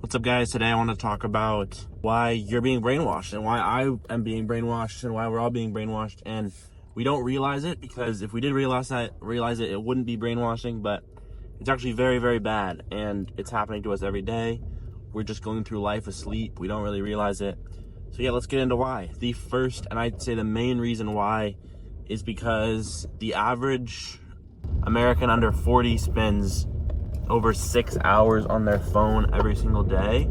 What's up, guys? Today I want to talk about why you're being brainwashed and why I am being brainwashed and why we're all being brainwashed, and we don't realize it, because if we did realize it, it wouldn't be brainwashing. But it's actually very, very bad, and it's happening to us every day. We're just going through life asleep. We don't really realize it. So yeah, let's get into why. The first, and I'd say the main reason why, is because the average American under 40 spends over 6 hours on their phone every single day.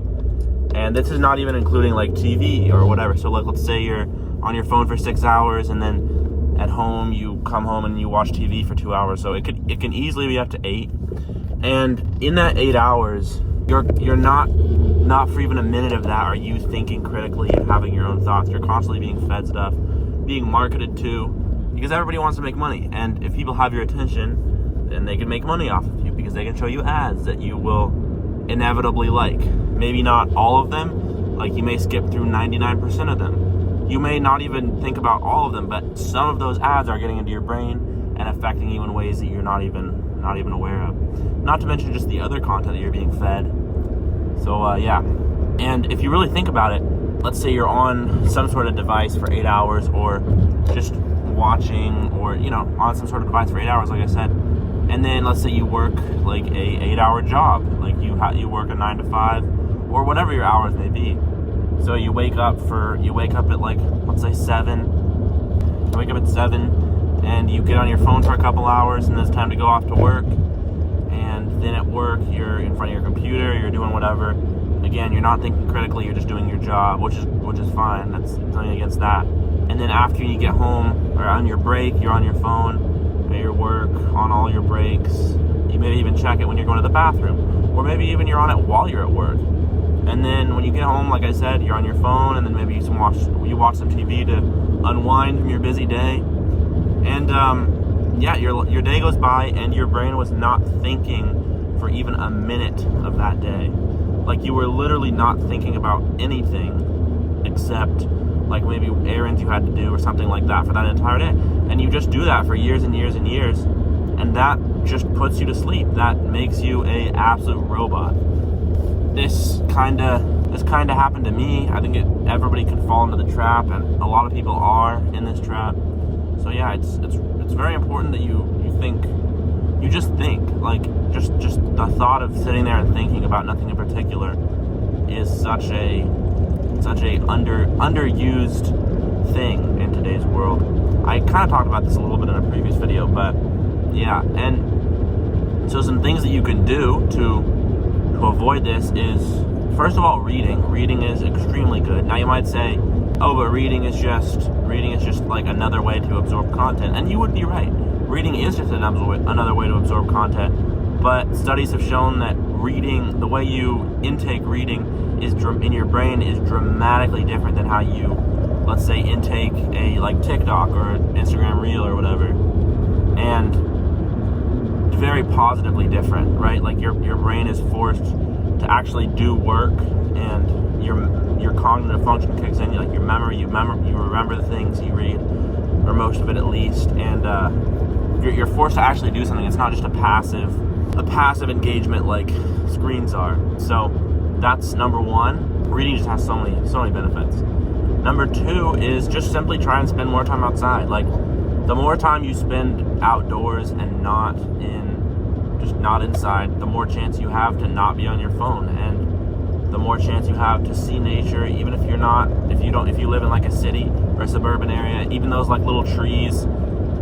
And this is not even including like TV or whatever. So like, let's say you're on your phone for 6 hours, and then at home you come home and you watch TV for 2 hours. So it can easily be up to 8. And in that 8 hours, you're not for even a minute of that are you thinking critically and having your own thoughts. You're constantly being fed stuff, being marketed to, because everybody wants to make money. And if people have your attention, then they can make money off of you, because they can show you ads that you will inevitably like. Maybe not all of them, like you may skip through 99% of them. You may not even think about all of them, but some of those ads are getting into your brain and affecting you in ways that you're not even aware of. Not to mention just the other content that you're being fed. So yeah, and if you really think about it, let's say you're on some sort of device for 8 hours, or just watching, or on some sort of device for 8 hours, like I said. And then let's say you work like a 8-hour job, like you work a 9 to 5, or whatever your hours may be. So you wake up at like, let's say 7. You wake up at 7, and you get on your phone for a couple hours, and then it's time to go off to work. And then at work, you're in front of your computer, you're doing whatever. Again, you're not thinking critically, you're just doing your job, which is fine. That's nothing against that. And then after you get home, or on your break, you're on your phone at your work, on all your breaks. You may even check it when you're going to the bathroom, or maybe even you're on it while you're at work. And then when you get home, like I said, you're on your phone, and then maybe you watch some TV to unwind from your busy day. And yeah, your day goes by, and your brain was not thinking for even a minute of that day. Like, you were literally not thinking about anything except like maybe errands you had to do or something like that for that entire day. And you just do that for years and years and years, and that just puts you to sleep. That makes you a absolute robot. This kind of happened to me. I think everybody can fall into the trap, and a lot of people are in this trap. So yeah, it's very important that you just think. Like, just the thought of sitting there and thinking about nothing in particular is such a underused thing in today's world. I kind of talked about this a little bit in a previous video, but yeah. And so some things that you can do to avoid this is, first of all, reading. Reading is extremely good. Now you might say, oh, but reading is just like another way to absorb content, and you would be right. Reading is just another way to absorb content, but studies have shown that reading, the way you intake reading in your brain, is dramatically different than how you, let's say, intake a like TikTok or Instagram reel or whatever, and very positively different, right? Like your brain is forced to actually do work, and your cognitive function kicks in. Like your memory, you remember the things you read, or most of it at least, and you're forced to actually do something. It's not just a passive engagement like screens are. So that's number one. Reading just has so many benefits. Number two is just simply try and spend more time outside. Like, the more time you spend outdoors and not inside, the more chance you have to not be on your phone, and the more chance you have to see nature. Even if you live in like a city or a suburban area, even those like little trees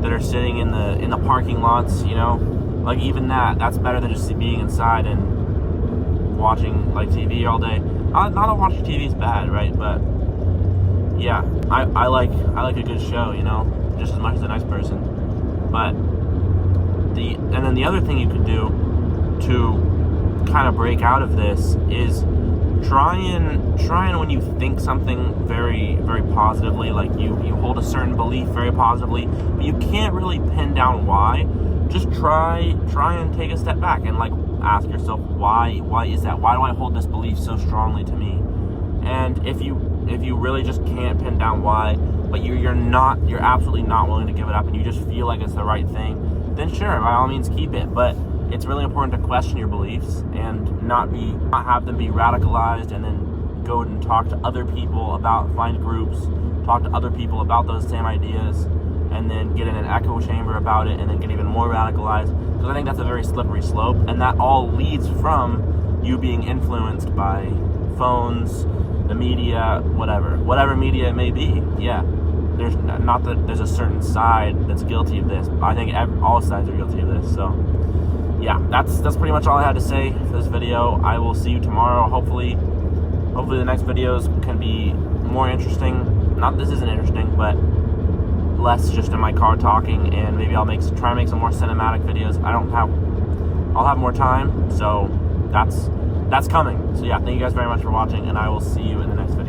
that are sitting in the parking lots, like even that's better than just being inside and watching like TV all day. Not that watching TV is bad, right? But yeah, I like a good show, just as much as a nice person. But then the other thing you could do to kind of break out of this is try and when you think something very, very positively, like you hold a certain belief very positively, but you can't really pin down why. Just try and take a step back and like ask yourself, why is that? Why do I hold this belief so strongly to me? And if you really just can't pin down why, but you're absolutely not willing to give it up, and you just feel like it's the right thing, then sure, by all means keep it. But it's really important to question your beliefs and not have them be radicalized, and then go and talk to other people find groups, talk to other people about those same ideas, and then get in an echo chamber about it, and then get even more radicalized. Because I think that's a very slippery slope, and that all leads from you being influenced by phones, the media, whatever media it may be. Yeah, there's not that there's a certain side that's guilty of this. I think all sides are guilty of this. So yeah, that's pretty much all I had to say for this video. I will see you tomorrow. Hopefully the next videos can be more interesting. Not that this isn't interesting, but less just in my car talking, and maybe I'll try to make some more cinematic videos. I'll have more time, so that's coming. So yeah, thank you guys very much for watching, and I will see you in the next video.